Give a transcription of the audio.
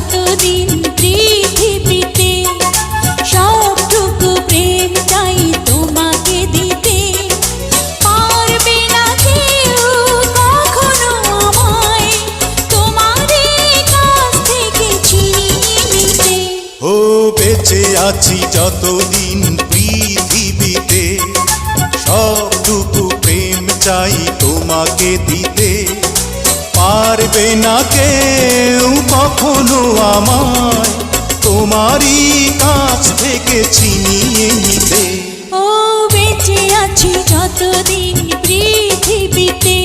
যতদিন পৃথিবীতে, সবটুকু প্রেম চাই তোমাকে দিতে। পারবে না কেউ কখনো আমায় তোমারই কাছ থেকে ছিনিয়ে নিতে। ও বেঁচে আছি যতদিন পৃথিবীতে, সবটুকু প্রেম চাই তোমাকে দিতে। পারবে না কেউ কখনো আমায় তোমারই কাছ থেকে ছিনিয়ে নিতে। ও বেঁচে আছি যতদিন পৃথিবীতে,